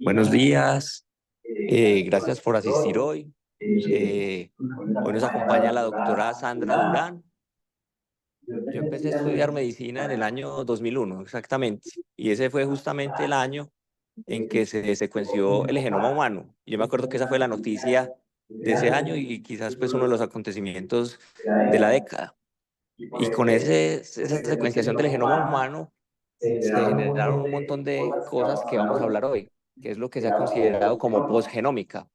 Buenos días, gracias por asistir hoy. Hoy nos acompaña la doctora Sandra Durán. Yo empecé a estudiar medicina en el año 2001, exactamente, y ese fue justamente el año en que se secuenció el genoma humano. Yo me acuerdo que esa fue la noticia de ese año y quizás pues uno de los acontecimientos de la década. Y con esa secuenciación del genoma humano se generaron un montón de cosas que vamos a hablar hoy, que es lo que se ha considerado como posgenómica,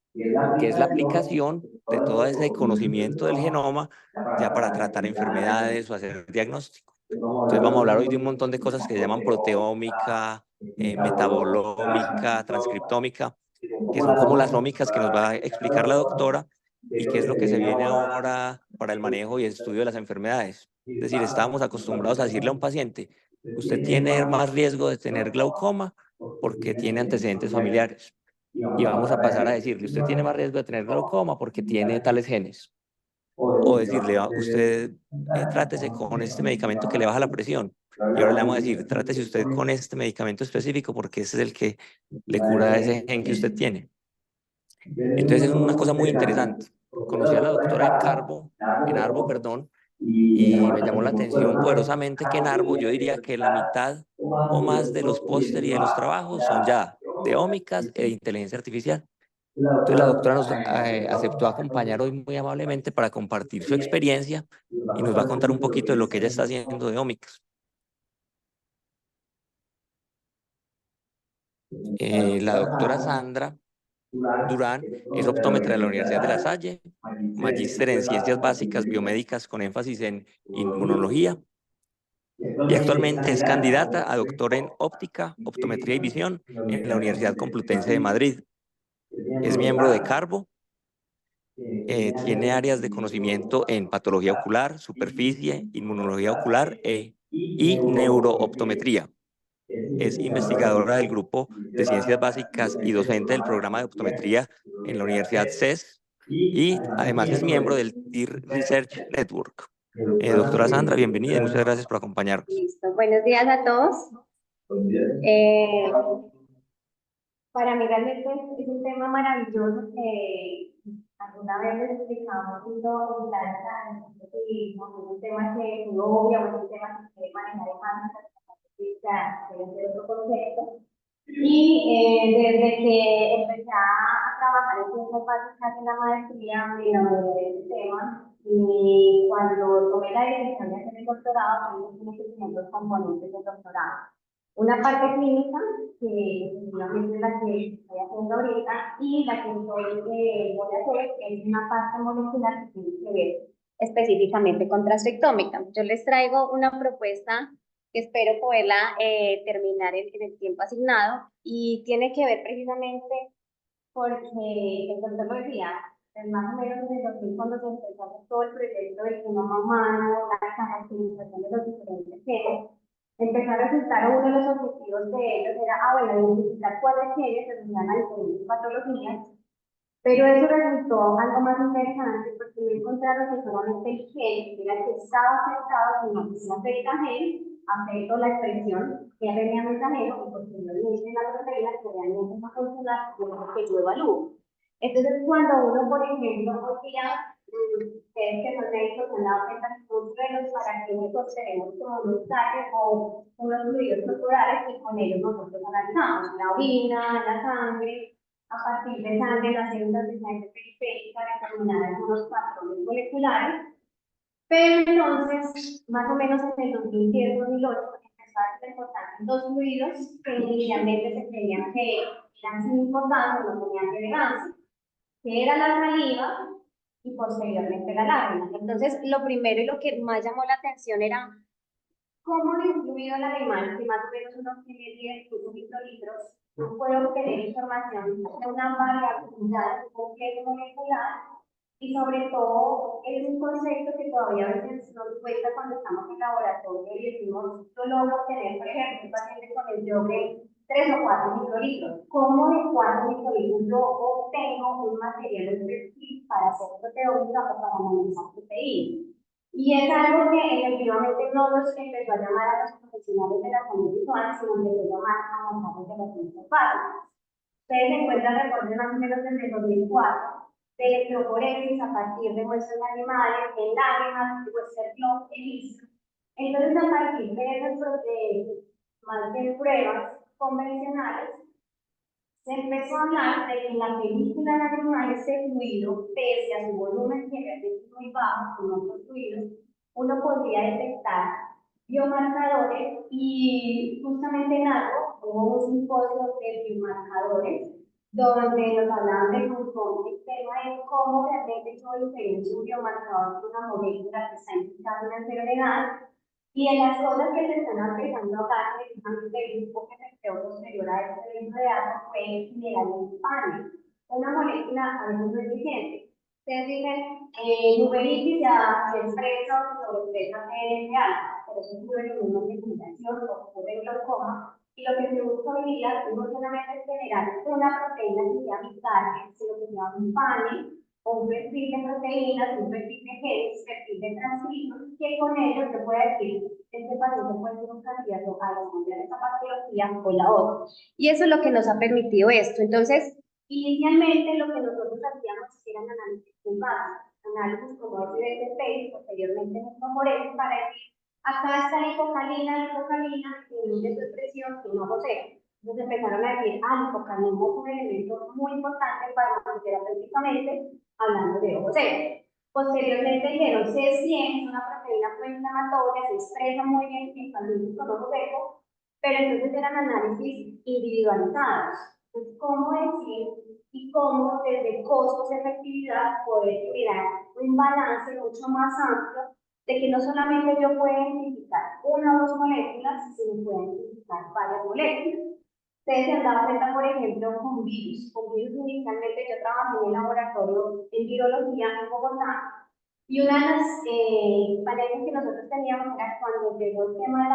que es la aplicación de todo ese conocimiento del genoma ya para tratar enfermedades o hacer diagnóstico. Entonces vamos a hablar hoy de un montón de cosas que se llaman proteómica, metabolómica, transcriptómica, que son como las ómicas que nos va a explicar la doctora y qué es lo que se viene ahora para el manejo y el estudio de las enfermedades. Es decir, estábamos acostumbrados a decirle a un paciente, usted tiene más riesgo de tener glaucoma porque tiene antecedentes familiares. Y vamos a pasar a decirle, usted tiene más riesgo de tener glaucoma porque tiene tales genes. O decirle, usted trátese con este medicamento que le baja la presión. Y ahora le vamos a decir, trátese usted con este medicamento específico porque ese es el que le cura ese gen que usted tiene. Entonces es una cosa muy interesante. Conocí a la doctora en Arbo, perdón, y me llamó la atención poderosamente que en Arbo yo diría que la mitad o más de los póster y de los trabajos son ya de ómicas e de inteligencia artificial. Entonces la doctora nos aceptó acompañar hoy muy amablemente para compartir su experiencia y nos va a contar un poquito de lo que ella está haciendo de ómicas. La doctora Sandra Durán es optómetra de la Universidad de La Salle, magíster en ciencias básicas biomédicas con énfasis en inmunología y actualmente es candidata a doctor en óptica, optometría y visión en la Universidad Complutense de Madrid. Es miembro de Carbo. Tiene áreas de conocimiento en patología ocular, superficie, inmunología ocular y neurooptometría. Es investigadora del grupo de ciencias básicas y docente del programa de optometría en la Universidad CES y además es miembro del TIR Research Network. Doctora Sandra, bienvenida y muchas gracias por acompañarnos. Listo. Buenos días a todos. Eh, para mí realmente es un tema maravilloso que alguna vez les explicamos justo en la y es un tema que es obvio, es un tema que se quiere manejar en más, que es otro concepto. Y desde que empecé a trabajar en ciencias básicas en la maestría, me enamoré de este tema. Y cuando tomé la decisión de hacer el doctorado, también tiene que tener dos componentes del doctorado. Una parte clínica, que efectivamente es la que estoy haciendo ahorita, y la que voy a hacer es una parte molecular que tiene que ver específicamente con transcriptómica. Yo les traigo una propuesta que espero poderla terminar en el tiempo asignado y tiene que ver precisamente porque el doctor lo decía, más o menos en el 2000 cuando se empezó a hacer todo el proyecto del genoma humano, la caracterización de los diferentes genes, empezó a resultar uno de los objetivos de ellos era, bueno, identificar cuáles genes se asocian a diferentes patologías, pero eso resultó algo más interesante porque no encontraron que solamente el gen era el que estaba afectado, sino que si afecta gen, afecta la expresión que RNA mensajero y posteriormente la proteína que realmente es funcional y es lo que yo evalúo. Entonces, cuando uno, por ejemplo, hoy día, ustedes que son médicos han dado cuenta que son suelos para que nosotros tenemos como unos talles o unos fluidos corporales y con ellos nosotros analizamos la orina, la sangre, a partir de sangre, las células de sangre periférica, determinar algunos patrones moleculares. Pero entonces, más o menos en el 2010-2008, empezó a ser importante dos fluidos que inicialmente se creían que eran sin importancia, no tenían relevancia, que era la saliva y posteriormente la lágrima. Entonces, lo primero y lo que más llamó la atención era cómo distribuido el animal, que más o menos uno tiene 10, 15 microlitros, no puedo obtener información de una variabilidad, un complejo molecular, y sobre todo es un concepto que todavía a veces nos cuesta cuando estamos en laboratorio y decimos, yo logro obtener, por ejemplo, un paciente con el yogue 3 o 4 microlitros. ¿Cómo de 4 microlitros yo obtengo un material específico para hacer proteómica o para analizar proteínas? Y es algo que efectivamente no nos empezó a llamar a los profesionales de la salud visual, sino empezó a llamar a las áreas de las ciencias básicas. Ustedes se encuentran reportes más o menos desde el 2004 de electroforesis a partir de muestras animales, en lágrimas, Western blot, ELISA. Entonces, a partir de esos más de pruebas convencionales, se empezó a hablar de que en la película de animales ese fluido, pese a su volumen que es muy bajo, con otros fluidos, uno podría detectar biomarcadores y justamente en algo hubo un simposio de biomarcadores donde nos hablaban de glucón, el tema de cómo realmente yo diferencio un biomarcador de una molécula que está implicada en el cerebral. Y en las cosas que se están aplicando acá, precisamente el grupo que se creó posterior a este evento de datos fue el mineralopan, una molécula a veces muy eficiente. Ustedes dicen, uberitis ya se expresa o se sobreexpresa PNP alfa, pero eso ocurre en una segmentación, ocurre en glaucoma, y lo que se busca hoy día es no solamente generar una proteína que sea vital, sino que sea un panel, un perfil de proteínas, un perfil de genes, perfil de transcritos, que con ellos se puede decir, este paciente puede ser un candidato a desarrollar esta patología o la otra. Y eso es lo que nos ha permitido esto. Entonces, inicialmente lo que nosotros hacíamos eran análisis básicos, análisis como SBTP, posteriormente Nefroforesis, para decir, acá está la hipocalina, disminuye su expresión y no posee. Entonces empezaron a decir, la hipocalina es un elemento muy importante para terapéuticamente, hablando de ojos secos. Posteriormente dijeron, C100 es una proteína proinflamatoria, se expresa muy bien en pacientes con ojos secos, pero entonces eran análisis individualizados. Entonces, ¿cómo decir y cómo desde costos de efectividad poder generar un balance mucho más amplio de que no solamente yo pueda identificar una o dos moléculas, sino pueda identificar varias moléculas? Ustedes se han dado cuenta, por ejemplo, con virus. Con virus inicialmente yo trabajé en el laboratorio en virología en Bogotá y una de las paneles que nosotros teníamos era cuando llegó el tema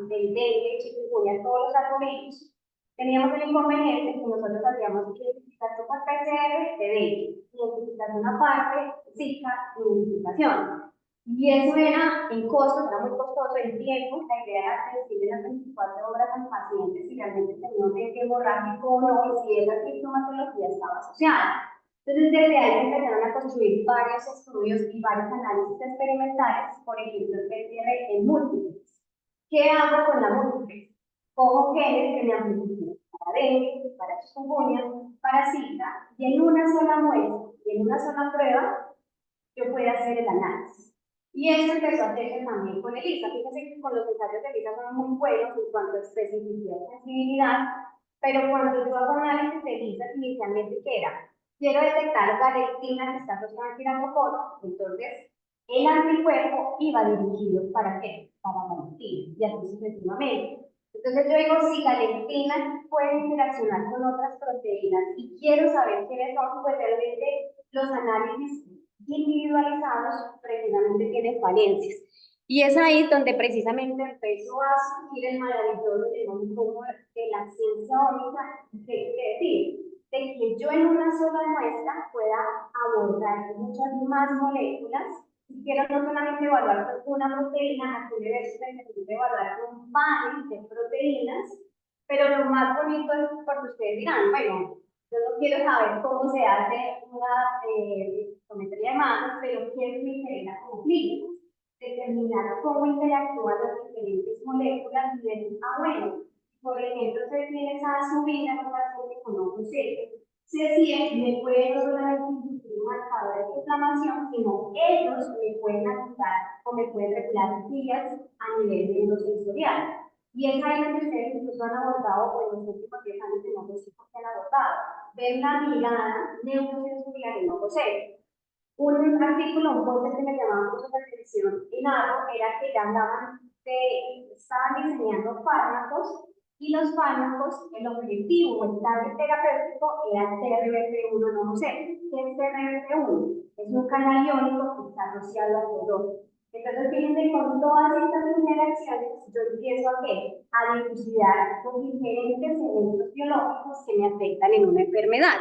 del dengue, chikungunya, todos los arbovirus, teníamos el inconveniente que nosotros hacíamos identificación por PCR de dengue, identificación aparte, Zika, identificación. Y eso era en costos, era muy costoso en tiempo. La idea era decirle las 24 horas al paciente si realmente tenía un dengue hemorrágico o no, y si esa sintomatología estaba asociada. Entonces, desde ahí empezaron a construir varios estudios y varios análisis experimentales, por ejemplo, el PCR en múltiples. ¿Qué hago con la múltiple? Cojo genes que me amplifican para dengue, para chikungunya, para Zika, y en una sola muestra, y en una sola prueba, yo puedo hacer el análisis. Y eso empezó a hacerse también con ELISA. Fíjense que con los ensayos de ELISA son muy buenos en cuanto a especificidad y sensibilidad, pero cuando yo hago análisis de ELISA, inicialmente, ¿qué era? Quiero detectar la lectina que está asociada al tirantoporo, entonces el anticuerpo iba dirigido ¿para qué? Para la lectina, y así sucesivamente. Entonces yo digo, si la lectina puede interaccionar con otras proteínas y quiero saber quiénes son, pues realmente los análisis individualizados precisamente tienen falencias. Y es ahí donde precisamente empezó a surgir el maravilloso como de la ciencia ómica, ¿qué quiere decir? De que yo en una sola muestra pueda abordar muchas más moléculas. Si quiero no solamente evaluar una proteína, aquí necesito evaluar un panel de proteínas, pero lo más bonito es porque ustedes dirán, bueno, yo no quiero saber cómo se hace una geometría de masas, pero quiero mi interés como clínico, determinar cómo interactúan las diferentes moléculas y decir, bueno, por ejemplo, se tiene esa subida en un paciente con ojos secos, C100 me puede no solamente inducir un marcador de inflamación, sino ellos me pueden ayudar o me pueden regular vías a nivel neurosensorial. Y es ahí donde ustedes incluso han abordado, o en los últimos 10 años en los chicos que han abordado, ver la mirada neurosensorial en ojos secos. Un artículo, un post que me llamaba mucho la atención en algo era que ya hablaban de, estaban diseñando fármacos y los fármacos, el objetivo o el target terapéutico era el TRBT1, no sé, ¿qué es TRBT1? Es un canal iónico que está asociado al dolor. Entonces, fíjense, con todas estas interacciones, yo empiezo a ¿qué? A dilucidar los diferentes eventos biológicos que me afectan en una enfermedad.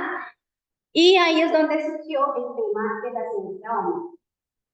Y ahí es donde surgió el tema de la ciencia ómica.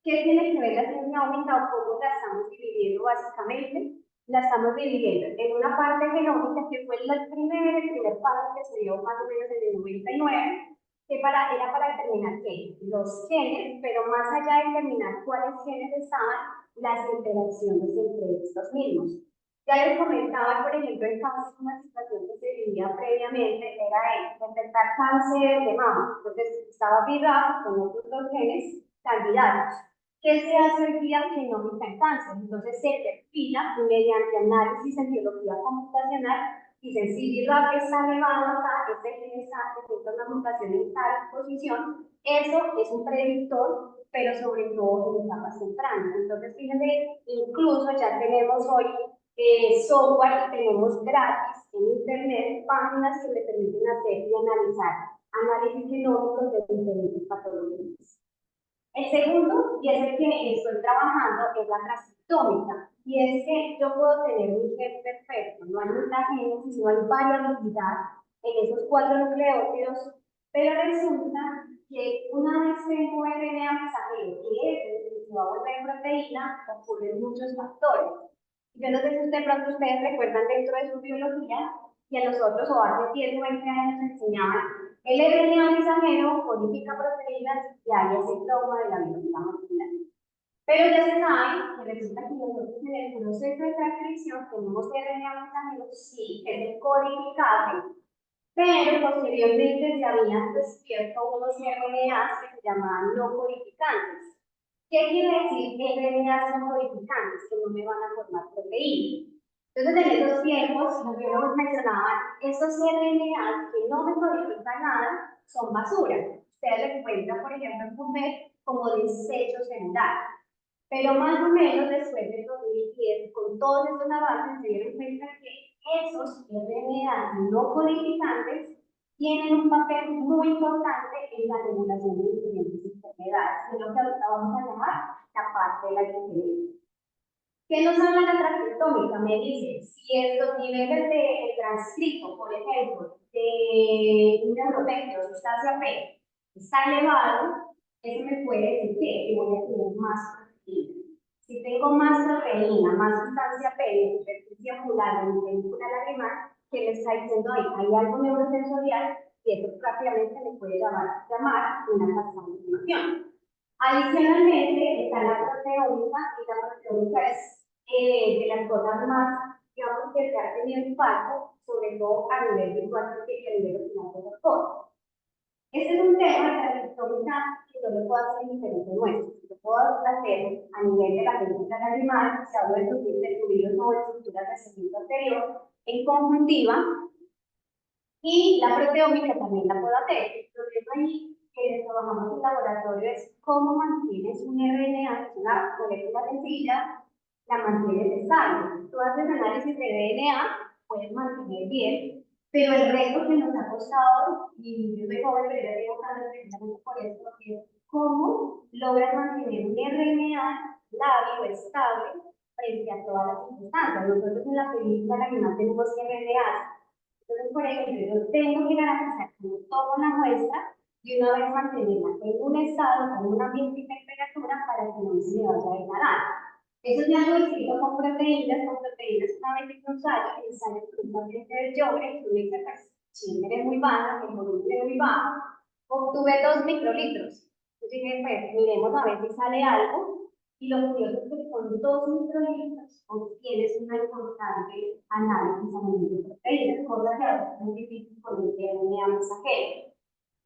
¿Qué tiene que ver la ciencia ómica o cómo la estamos dividiendo básicamente? la estamos dividiendo en una parte genómica, que fue el primer paso que se dio más o menos en el 99, que era para determinar qué, los genes, pero más allá de determinar cuáles genes estaban, las interacciones entre estos mismos. Ya les comentaba, por ejemplo, el cáncer, una situación que se vivía previamente era detectar cáncer de mama. Entonces estaba BRAF con otros dos genes candidatos. ¿Qué se hace hoy día genómica en cáncer? Entonces se perfila mediante análisis en biología computacional. Dicen, si BRAF está elevado acá, este gen está presenta una mutación en tal posición, eso es un predictor, pero sobre todo en etapas tempranas. Entonces, fíjense, incluso ya tenemos hoy software que tenemos gratis en internet, páginas que le permiten hacer y analizar análisis genómicos de diferentes patologías. El segundo, y es el que estoy trabajando, es la transcriptómica. Y es que yo puedo tener un gen perfecto, no hay mutagénesis, no hay variabilidad en esos 4 nucleótidos, pero resulta que una vez tengo RNA mensajero, que es el que se va a volver proteína, ocurren muchos factores. Yo no sé si ustedes recuerdan dentro de su biología que a nosotros o hace 10 o 20 años nos enseñaban el RNA mensajero codifica proteínas y hay ese dogma de la biología molecular. Pero ya se sabe que resulta que nosotros en el proceso de transcripción tenemos RNA mensajero, sí, es el codificable, pero posteriormente se habían descubierto unos RNAs que se llamaban no codificantes. ¿Qué quiere decir que RNAs son codificantes? Que no me van a formar proteínas. Entonces, en esos tiempos, los biólogos mencionaban, estos RNAs que no me codifican nada son basura. Ustedes les encuentran, por ejemplo, en PubMed como desecho celular. Pero más o menos después del 2010, con todos estos avances, se dieron cuenta que esos RNAs no codificantes tienen un papel muy importante en la regulación de diferentes enfermedades, que es lo que ahorita vamos a llamar la parte de la diferencia. ¿Qué nos habla la transcriptómica? Me dice, si estos niveles de transcrito, por ejemplo, de un neuropéptido, sustancia P, está elevado, eso me puede decir que voy a tener más proteína. Si tengo más proteína, más sustancia P, de superficie ocular, de mi película lagrimal, que le está diciendo ahí, hay algo neurosensorial, y eso rápidamente me puede llamar una transformación. Adicionalmente, está la proteómica, y la proteómica es de las cosas más, digamos, que se ha tenido impacto, sobre todo a nivel visual, porque a nivel final de los cosas. Este es un tema de la transcriptómica que yo lo puedo hacer en diferentes muestras. Lo puedo hacer a nivel de la película animal, se habla de sufrir de fluidos o estructuras de segmento anterior, en conjuntiva, y la proteómica también la puedo hacer. El problema ahí que trabajamos en laboratorio es cómo mantienes un RNA, que es una molécula sencilla, la mantienes estable. Tú haces análisis de DNA, puedes mantener bien, pero el reto que nos ha costado, y yo soy joven, pero ya tengo cáncer precisamente por esto, es cómo logras mantener un RNA estable o estable frente a todas las circunstancias. Nosotros en la película la que más tenemos RNA. Entonces, por ejemplo, yo tengo que garantizar que yo tomo una muestra y una vez mantenerla en un estado, en un ambiente y temperatura para que no se me vaya a degradar. Eso es algo distinto con proteínas una vez que nos sale, que sale por un paciente del yobre, que uno dice, pues, siempre es muy baja, el volumen es muy bajo, obtuve 2 microlitros. Entonces dije, pues, miremos a ver si sale algo, y lo curioso es que con 2 microlitros obtienes una importante análisis a nivel de proteínas, cosa que ahora es muy difícil con el RNA mensajero.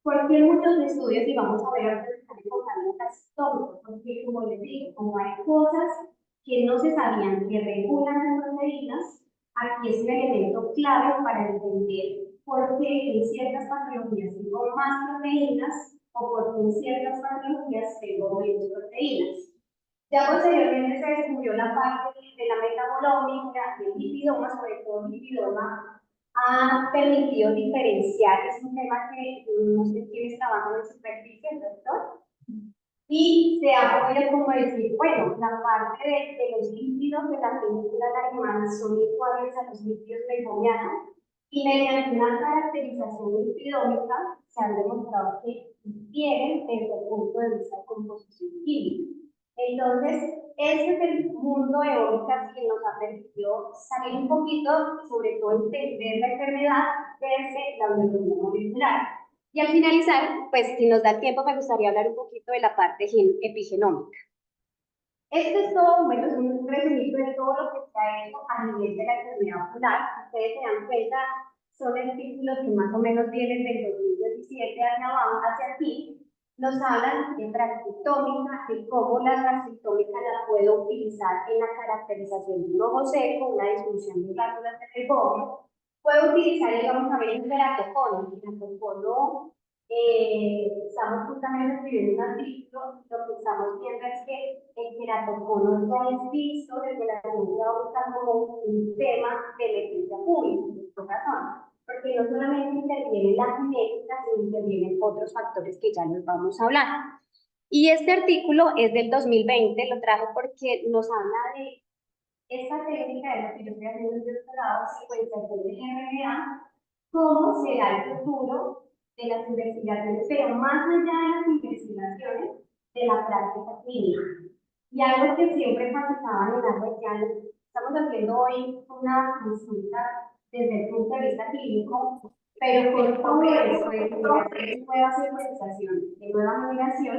Porque muchos estudios, y vamos a ver ahora que están enfocando en transcriptómico, porque como les digo, como hay cosas que no se sabían que regulan las proteínas, aquí es un elemento clave para entender por qué en ciertas patologías tengo más proteínas o por qué en ciertas patologías tengo menos proteínas. Ya posteriormente se descubrió la parte de la metabolómica, del lipidoma, sobre todo el lipidoma, ha permitido diferenciar, es un tema que no sé quiénes trabajan en superficie, doctor, y se ha podido como decir, bueno, la parte de los lípidos de la película alemana son iguales a los lípidos meibomianos, y mediante una caracterización lipidómica se ha demostrado que difieren desde el punto de vista de composición química. Entonces, este es el mundo de Ómicas que nos ha permitido salir un poquito, sobre todo entender la enfermedad desde la biología molecular. Y al finalizar, pues si nos da el tiempo, me gustaría hablar un poquito de la parte epigenómica. Este es todo, bueno, es un resumito de todo lo que se ha hecho a nivel de la enfermedad ocular. Ustedes se dan cuenta, son artículos que más o menos vienen del 2017 hacia abajo, hacia aquí. Nos hablan de transcriptómica, de cómo la transcriptómica la puedo utilizar en la caracterización de un ojo seco, una disfunción de glándulas del bóveo. Puedo utilizar, y vamos a ver, el keratocono. El keratocono, estamos justamente escribiendo un artículo, lo que estamos viendo es que el keratocono ya es visto desde la ciencia óptica como un tema de emergencia pública, por razón, porque no solamente interviene la genética, sino intervienen otros factores que ya nos vamos a hablar. Y este artículo es del 2020, lo traje porque nos habla de esta técnica de lo que yo estoy haciendo en el doctorado, secuenciación de RNA, cómo será el futuro de las investigaciones, pero más allá de las investigaciones, de la práctica clínica. Y algo que siempre pasaba en la región, estamos haciendo hoy una consulta desde el punto de vista clínico, pero con todo esto de nueva secuenciación, de nueva migración,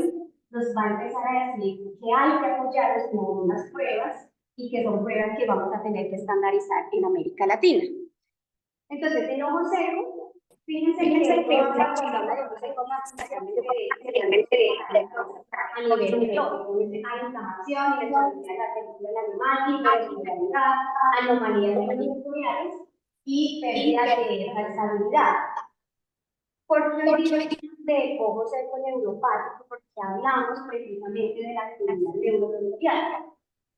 nos va a empezar a decir que hay que apoyarnos con unas pruebas y que son pruebas que vamos a tener que estandarizar en América Latina. Entonces, el ojo seco, fíjense que toda la persona de ojo seco más a nivel biológico, hay inflamación, inestabilidad de la película del animal, hiperosmolaridad, anomalías neurovasculares y pérdida de salsalidad. ¿Por qué hoy día de ojo seco neuropático? Porque hablamos precisamente de la actividad neurosensorial.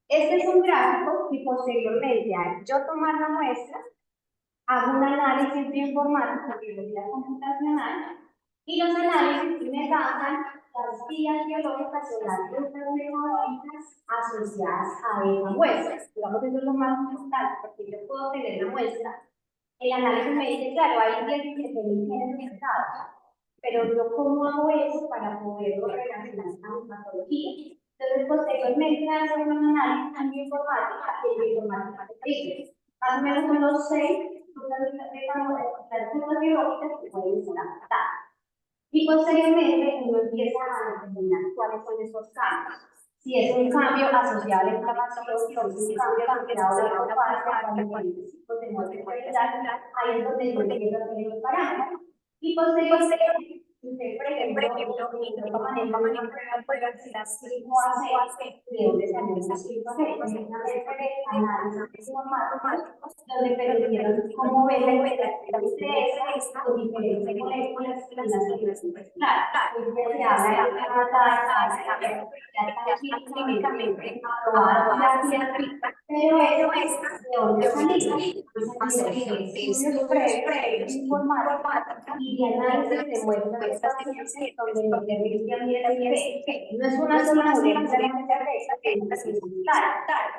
Este es un gráfico que posteriormente al yo tomar la muestra, hago un análisis bioinformático de biología computacional y los análisis me basan las vías biológicas o las rutas metabólicas asociadas a esa muestra. Digamos, eso es lo más importante, porque yo puedo tener la muestra. El análisis me dice, claro, hay 17.000 genes mezclados, pero yo cómo hago eso para poderlo relacionar con la patología. Entonces, posteriormente hago un análisis en bioinformática y en bioinformática dice, más o menos unos 6 las rutas biológicas que pueden ser afectadas. Y posteriormente uno empieza a determinar cuáles son esos cambios. Si es un cambio asociado a la inflamación, si es un cambio asociado a una fase de ciclos de muerte celular, ahí es donde yo empiezo a hacer los parámetros. Y posteriormente, usted, por ejemplo, en maneja una prueba de las 5AC, de donde salen las 5AC, precisamente de análisis informáticos, donde permitieron cómo ver la interacción entre esas con diferentes moléculas y las moléculas. Claro, se habla de matar, ya está químicamente aprobada la científica, pero esta, ¿de dónde salió? Ha salido de estudios previos, informática y de análisis de muestras de pacientes donde me permite a mí decir que no es una sola molécula que se afecta, sino que es claro.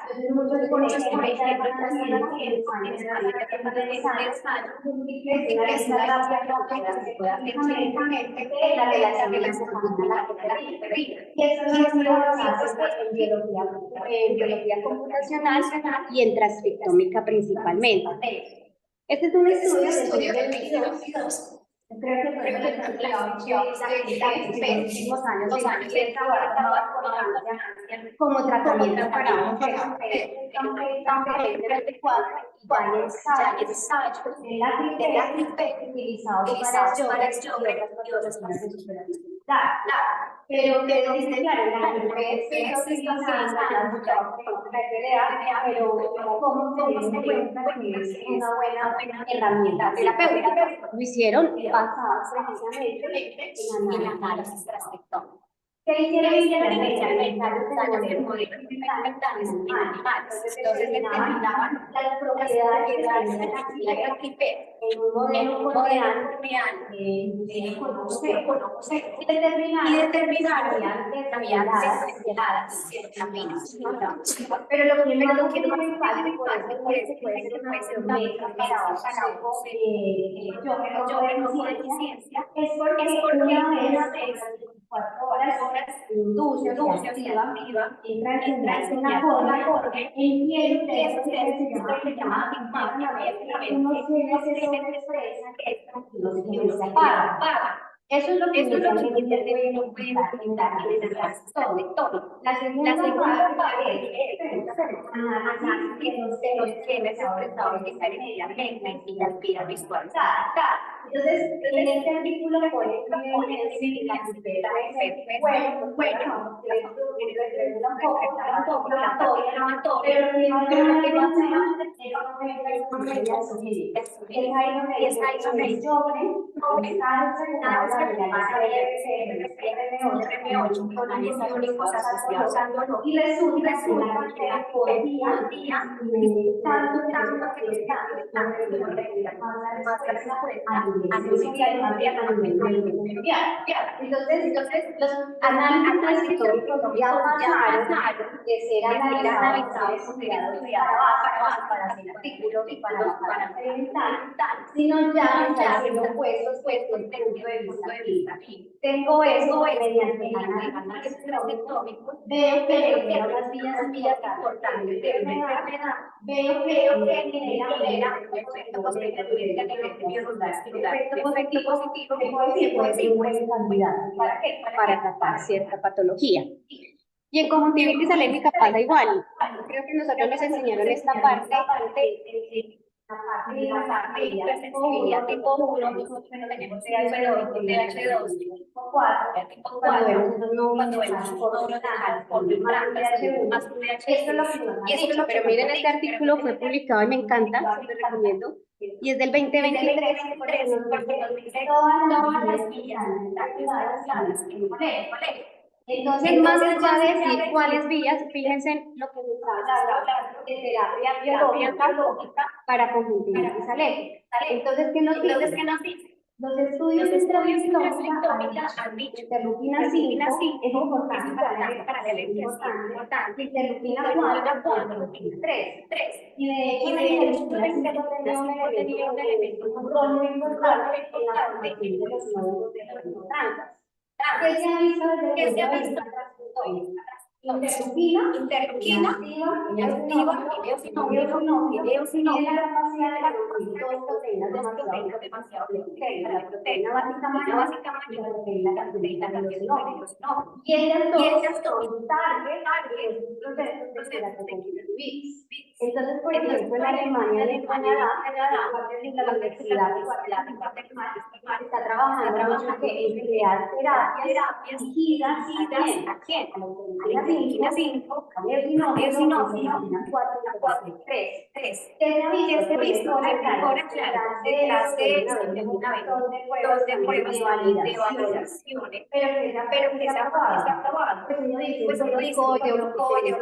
Entonces muchos, por ejemplo, ya van haciendo en España se están realizando múltiples una lista rápida que se pueda hacer químicamente de la relación de la vitamina con la proteína. Y eso no ha sido basado en biología computacional y en transcriptómica principalmente. Este es un estudio de 2022. Creo que fue el que la en los últimos años empieza a tomar importancia como tratamiento para un cáncer de 24 y ya en ensayo en la gripe utilizados para Sjögren y otras patologías de supervivencia. Pero que dice, claro, la gripe se está utilizando, la muchachas con PPDA, pero ¿cómo tenemos en cuenta que es una buena herramienta terapéutica? Lo hicieron basado precisamente en análisis transcriptómico. ¿Qué hicieron inicialmente? Ensayos de modelos experimentales en animales. Entonces determinaban las propiedades que tenía la gripe en un modelo coreano y determinaron que habían determinadas ciertas aminos. Pero lo que no lo quiero mencionar, por eso que puede ser una promesa para yo que no ciencia, es porque una vez induce, se activa, entra en una forma, empieza que se llama pigmar, unos genes se sobreexpresan y los genes se apagan. Eso es lo que inicialmente no puede documentar en el trastorno. La segunda parte es análisis de los genes expresados inmediatamente y las vías visualizadas. Entonces, en este artículo pone que la pipeta es bueno, pero lo que no es ahí donde dice, yo y resulta que la mujer podía tanto que los entonces los análisis históricos ya pasaron de ser analizados para hacer artículos y para experimentar, sino ya están siendo puestos desde el punto de vista clínico. Tengo eso mediante análisis históricos, veo que genera unas vías importantes de enfermedad, veo que genera un efecto positivo, puede ser un buen candidato. ¿Para qué? Para tratar cierta patología. Y en conjuntivitis alérgica pasa igual. Creo que nosotros nos enseñaron esta parte de hipersensibilidad tipo 1, nosotros tenemos TH2, tipo 4, cuando vemos esos nódulos por TH1, más TH2. Esto es lo que nos ha dicho, pero miren, este artículo fue publicado y me encanta, se lo recomiendo, y es del 2023, porque nos dice todas las vías activadas en el colegio. Entonces, más allá de decir cuáles vías, fíjense en lo que nos está hablando de terapia biológica para conjuntivitis alérgica. Entonces, ¿qué nos dice? Los estudios de sintomática han dicho que interleuquina 5 es importante para la alergia, interleuquina 4, interleuquina 3. Y de hecho, la interleuquina 5 tenía un elemento, un rol muy importante en la formación de los nódulos de los neurotransmisores. ¿Qué se ha visto desde el punto de vista? Interleuquina, tiene la capacidad de producir dos proteínas demasiado pequeñas, la proteína básica mayor y la proteína glicosilógena. Y ellas dos son target de estos procesos de la conjuntivitis. Entonces, por ejemplo, en Alemania y en Canadá, la Universidad de Guadalajara está trabajando mucho en crear terapias dirigidas a quién, a la interleuquina 5, a la interleuquina 4 y 3. ¿Qué se ha visto? Ahora, detrás de esto, de un montón de pruebas de validaciones, pero que se ha probado. Pues uno dice, oye, lo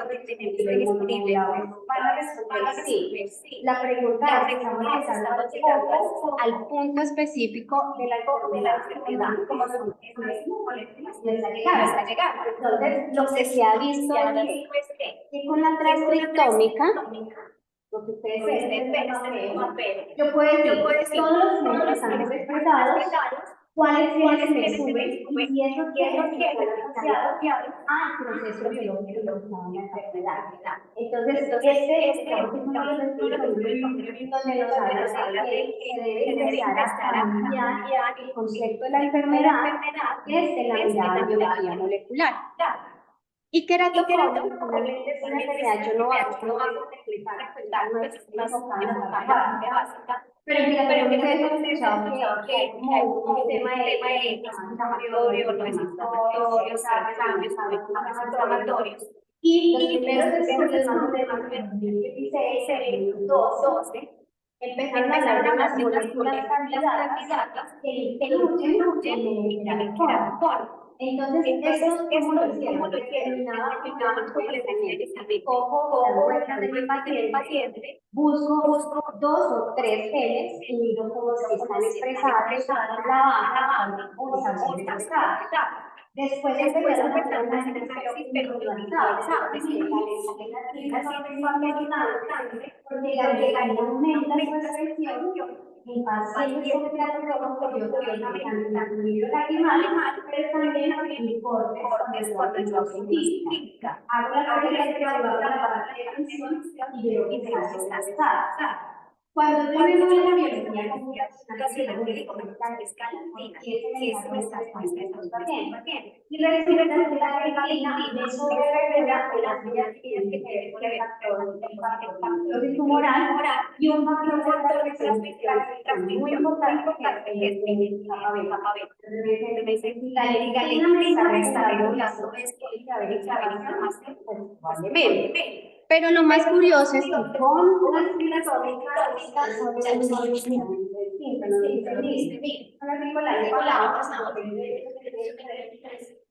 que tenemos disponible van a responder sí. La pregunta es, estamos llegando al punto específico de la enfermedad, como son moléculas, no está llegando. Entonces, lo que se ha visto es que con la transcriptómica, lo que ustedes ven, yo puedo decir todos los genes expresados, cuáles genes se suben, y si esos genes están asociados al proceso biológico de la enfermedad. Entonces, este es uno de los estudios donde nos habla que se debe empezar a cambiar el concepto de la enfermedad desde la mirada de biología molecular. Y queratoconio, normalmente es una enfermedad, yo no hago completar, no es enfocada en la parte básica, pero ustedes han escuchado que hay como un tema de inflamatorio, no es inflamatorio, cambios inflamatorios. Y los primeros estudios de 2016, 2012, empezaron a hablar de unas moléculas candidatas que incluyen el queratoconio. Entonces, eso es como lo hicieron, determinaban completamente, cojo las muestras de mi paciente, busco 2 o 3 genes y miro cómo se están expresados, la baja, o están expresados. Después empezaron a hacer análisis individualizados, es decir, las genes son porque la aumenta su expresión en pacientes con tratamiento curiosamente han incluido la climática, pero también informes con resolución científica. Hago la referencia a la parte de atención y veo que está sobreestada. Cuando yo me voy a la biología computacional, yo digo, ¿por qué se me está estresando estos pacientes? Y resulta que la retina me sobreregula con las vías que tienen que ver con el factor tumoral y un factor de transmisión muy importante que es el gamma beta. La letrina me está regulando esto, es que saber información, pues probablemente. Pero lo más curioso es que con una escritórica sobre un solución distinto, no dice, mira, una película pasado que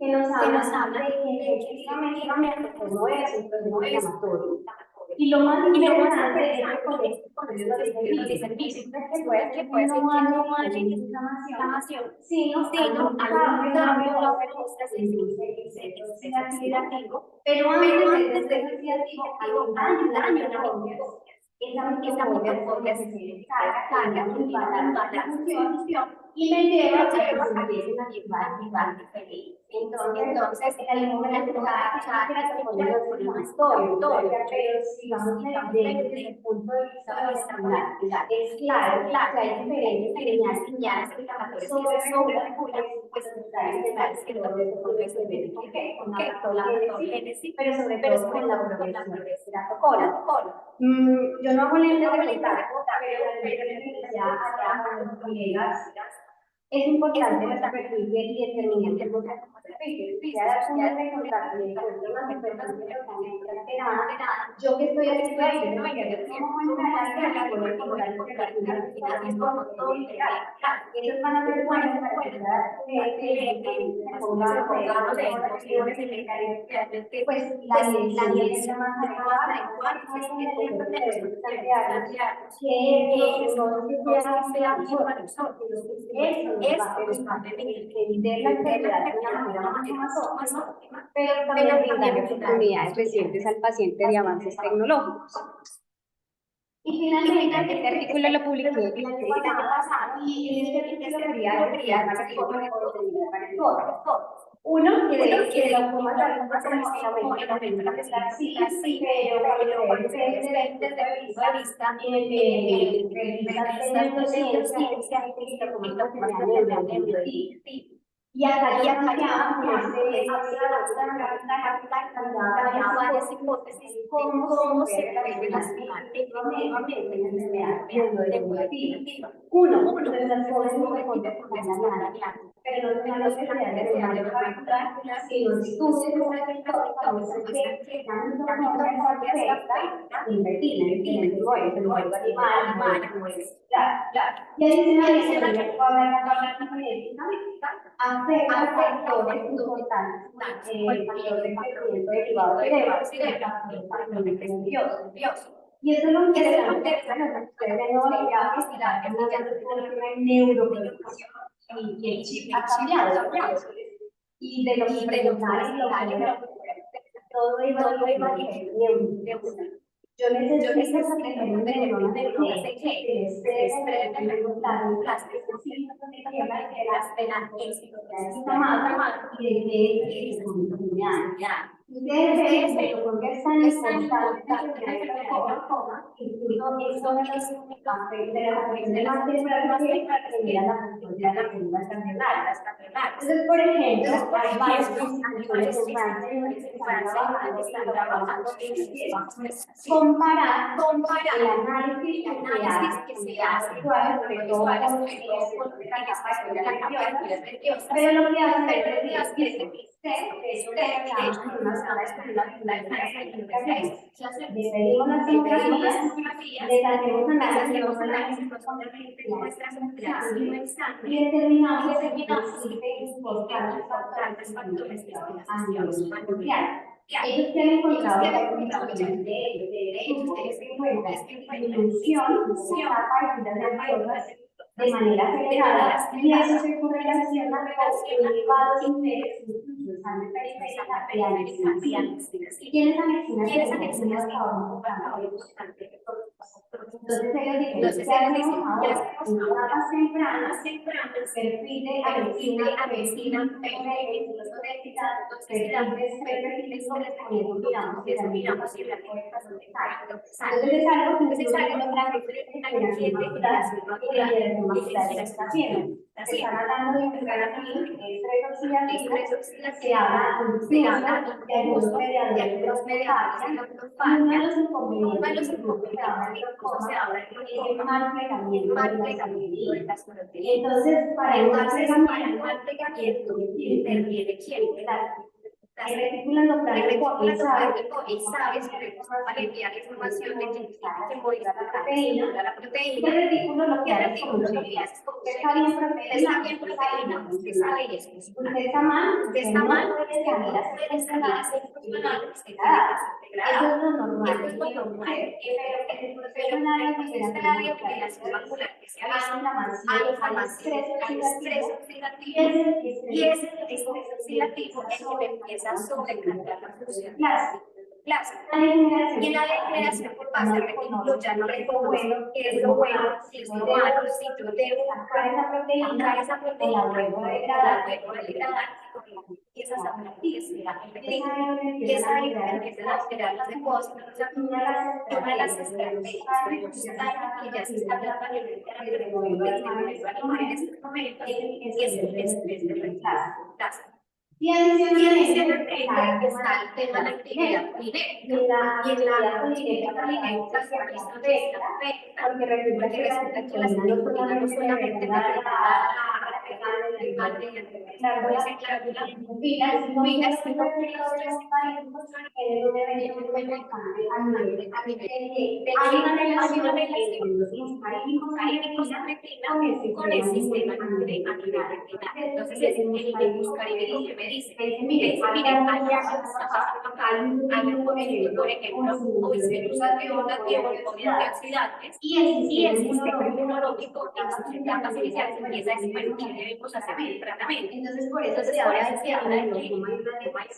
nos habla de que efectivamente como es un proceso inflamatorio. Y lo más interesante es que con este proceso de servicio, que puede ser que no haya inflamación, sino algún cambio en la respuesta se induce el oxidativo, pero antes del oxidativo hay un daño en la mitocondria. Esa mitocondria se carga, un imbalance de función y me lleva a que se empiecen a activar diferentes. Entonces, en algún momento cada mitocondria es inflamatorio, pero si vamos desde el punto de vista molecular, es claro que hay diferentes señales inflamatorias que se sobreregulan, pues centrales que todo eso puede ser con la patogénesis, pero sobre todo con la progresión de la tocola. Yo no hago lentes de contacto, pero ya allá con los colegas es importante la superficie y determinar cómo se superficie. Ya la zona de contacto y la superficie totalmente alterada. Yo que estoy haciendo ahí, yo como muestra la voy a encontrar superficie y por todo literal. Esas van a ser buenas para que se ponga pues la dirección más adecuada es que no sea para nosotros. Eso nos va a entender la enfermedad de una manera más óptima, pero también brindarle oportunidades recientes al paciente de avances tecnológicos. Y finalmente, este artículo lo publiqué el año pasado y en este artículo quería varias cosas para el todo. Uno, que lo como el aumento de la presión sí, pero desde el punto de vista en el que revisa neurociencia y lo como la neurociencia. Y acá yo planteaba varias hipótesis de cómo se puede relacionar efectivamente con la enfermedad neurodegenerativa. Uno, nuestras jóvenes mitocondrias están dañadas, pero no tenemos que crear de manera particular, sino estudios que muestran que la mitocondria afecta invertir en diferentes lugares, en lugares animales, y adicionalmente, la genética afecta factores importantes, el factor de crecimiento derivado de el factor nervioso. Y eso es lo interesante, ustedes ven hoy ya una neuroprotección y el chip ha cambiado, y de los prenatal y todo iba a neuroprotección. Yo necesito tener un neurona de que estrés, tan plástico, que las penas y de que ustedes ven, porque es tan importante que incluso eso de la cuestión de las células que genera la función de las células camionales. Entonces, por ejemplo, hay varios institutos en Francia que están trabajando comparar el análisis que se hace sobre todo con la capa de la nerviosa, pero lo que hacen es que una sala despedimos las tomografías, les hacemos análisis y determinamos que existen importantes factores a nivel mundial. Ellos que han encontrado la combinación de disminución de la capa de fibras nerviosas de manera acelerada y eso se correlaciona con elevados niveles de sangre periférica y anexina. ¿Quiénes anexina? Entonces ellos dicen, ¿qué hacemos ahora? En etapas tempranas, perfil de avecina, perfiles con miramos si realmente entonces es algo que nosotros tenemos la generación macular y la generación macular ya está haciendo. Se están hablando de interacción, estrés oxidativo, se habla incluso de algunos mediadores de la autofagia. Uno de los inconvenientes que se habla en glaucoma es el mal plegamiento de las proteínas. Entonces, para el mal plegamiento interviene quién? El retículo endoplásmico, él sabe para enviar información de que moviliza la proteína. El retículo lo que hace es como usted está bien proteína, usted sabe eso. Usted está mal, usted no puede salir a hacer funcionar, eso es lo normal, pero el proceso en área de generación macular que se llama al estrés oxidativo y ese estrés oxidativo es el que empieza a sobrecargar la función plástica. Y en la degeneración por base de retículo ya no reconoce qué es lo bueno, qué es lo malo, si yo debo sacar esa proteína, la vuelvo a degradar, y esas aprendices, y es ahí donde empiezan a generar los depósitos, una de las estrategias para buscar que ya se está tratando de animar en este momento, y es el estrés de reemplazo. Y adicionalmente está el tema de la actividad polinética. Y en la actividad polinética se ha visto de esta porque resulta que la serotonina no solamente te regala hay una relación entre los muscarínicos con el sistema a nivel retinal. Entonces, el muscarínico me dice, mire, hay un movimiento, por ejemplo, o isquemia de onda de antioxidantes, y el sistema inmunológico en sus etapas iniciales empieza a decir, bueno, ¿qué debemos hacer en el tratamiento? Entonces, por eso se habla de que hay una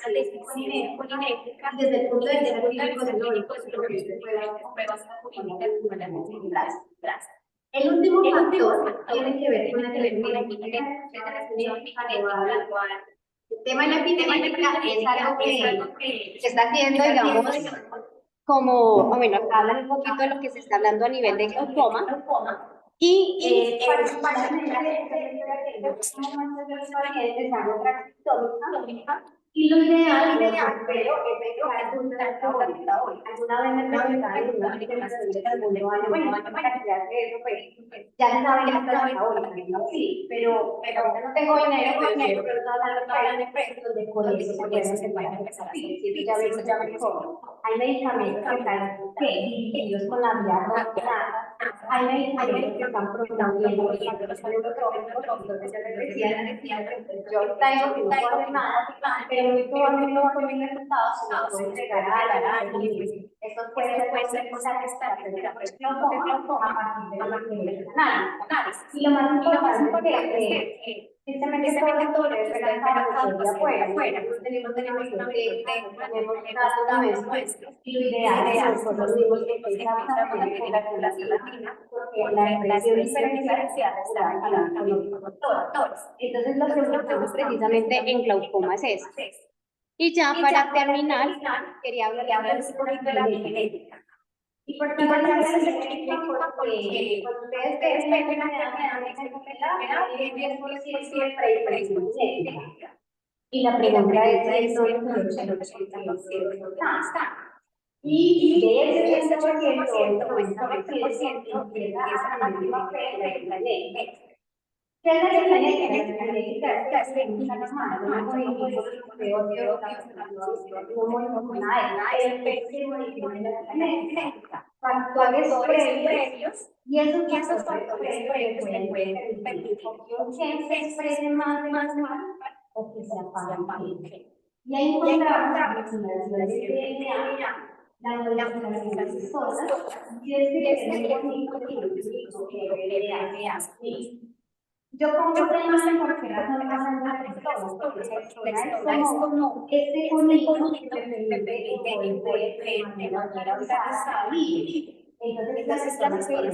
deficiencia polinética, desde el punto de vista clínico es lo que usted puede hacer pruebas clínicas. El último factor tiene que ver con la epigenética. El tema de la epigenética es algo que se está haciendo, digamos, como, bueno, hablan un poquito de lo que se está hablando a nivel de glaucoma. Y particularmente los pacientes hago traqueotómica. Y lo ideal, pero alguna vez me preguntaron en una presentación de segundo año, bueno, para que hace eso, pues ya se sabe que está ahorita, sí, pero no tengo dinero, pero todas las precios de colegio se pueden empezar a hacer, y ya me cobro. Hay medicamentos que están dirigidos con la vía rotulada, hay medicamentos que están promoviendo los neurotróficos, entonces yo ahorita digo que no puedo hacer nada, pero muy probablemente no va a tener resultados si no puedo entregar a alguien. Estos pueden ser cosas a partir de la análisis. Y lo más importante es que simplemente todo lo que está afuera, no tenemos datos nuestros, y lo ideal es por los mismos que pensamos en la población latina, porque la expresión diferencial está en con los factores. Entonces lo que buscamos precisamente en glaucoma es eso. Y ya para terminar, quería hablar un poquito de la genética. ¿Y por qué hablar de la genética? Porque cuando ustedes ven una enfermedad, hay 10% de predisposición genética. Y la pregunta es, ¿dónde se lo está? Y de ese 10%, 90% empieza a activar la genética. ¿Qué es la genética? La genética es técnica normal, no modificamos factores previos, y esos factores previos pueden permitir que se exprese más o que se apague. Y ahí encontramos la modificación de DNA, la modificación de cosas, y este bonito que hace. Yo pongo temas porque razón más porque la es como este conito que me permite envolver de manera organizada y Entonces las personas que deben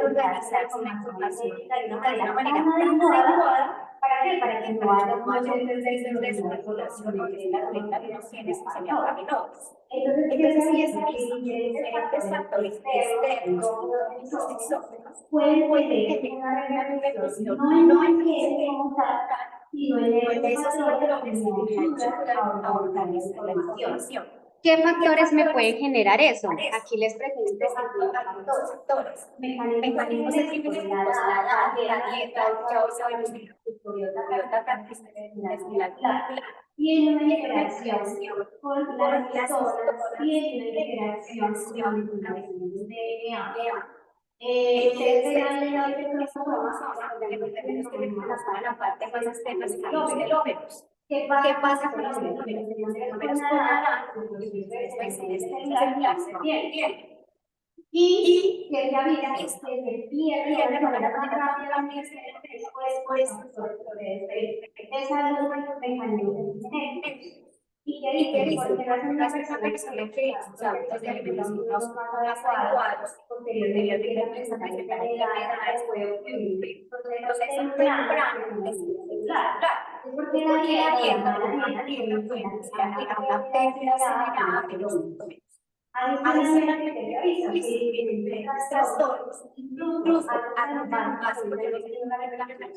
organizarse la información genética de una manera tan adecuada. ¿Para qué? Para que no haya un proceso de desregulación de las genes que serían familiares. Entonces, sí es aquí diferentes factores externos, exógenos, pueden tener una repercusión no en genes como tal, sino en esos patrones que ayudan a organizar la información. ¿Qué factores me pueden generar eso? Aquí les presento algunos factores. Mecanismos genéticos, la dieta, causa tiene una interacción con las histonas, tiene una interacción con las DNA. Ustedes verán en el cromosoma que tenemos la parte más externa de los telómeros. ¿Qué pasa con los telómeros? Los telómeros con la celular se pierde. Y que ya vida que se pierde de manera más rápida después esa luz de los mecanismos genéticos. ¿Y qué dice? Porque no es una persona que sus hábitos de alimentación no son más adecuados, posteriormente la presentar enfermedades puede ocurrir procesos tempranos de celular. Porque la dieta puede ser una pérdida acelerada de los síntomas. Adicionalmente, se revisa diferentes trastornos, incluso anormales,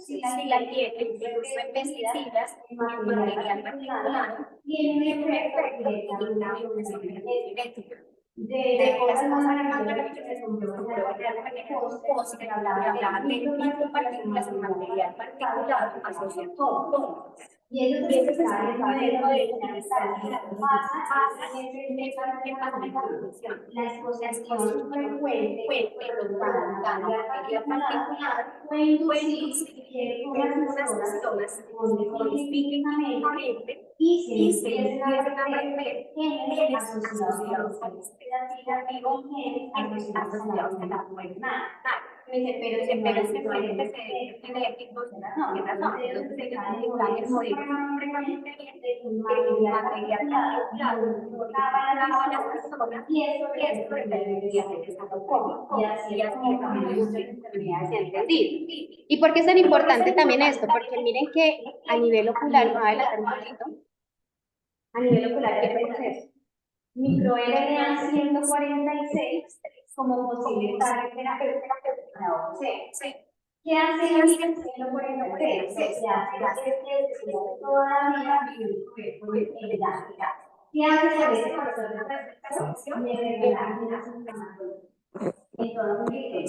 si la dieta incluso en pesticidas, en material particular, tiene un efecto directamente en la genética. De cosas más maravillosas que se comprueban en el compost, que hablaban de micropartículas en material particular asociado con. Y ellos se saben el modelo de la masa la exposición frecuente prolongada a material particular puede inducir unas zonas donde físicamente y se empiezan a ver genes asociados con este activo y genes asociados con la enfermedad. Me dice, pero si no hay genéticos, no, entonces ellos utilizan el modelo de un material particular, las personas y eso debería ser como, y así es como muchas enfermedades se han entendido. ¿Y por qué es tan importante también esto? Porque miren que a nivel ocular, me voy a adelantar un poquito, a nivel ocular, ¿qué tenemos eso? MicroRNA 146 como posible target terapéutico para OC. ¿Qué hace el 146? Se hace que toda la vida ¿qué hace con ese factor de presentación? Regular las inflamatorias. Entonces,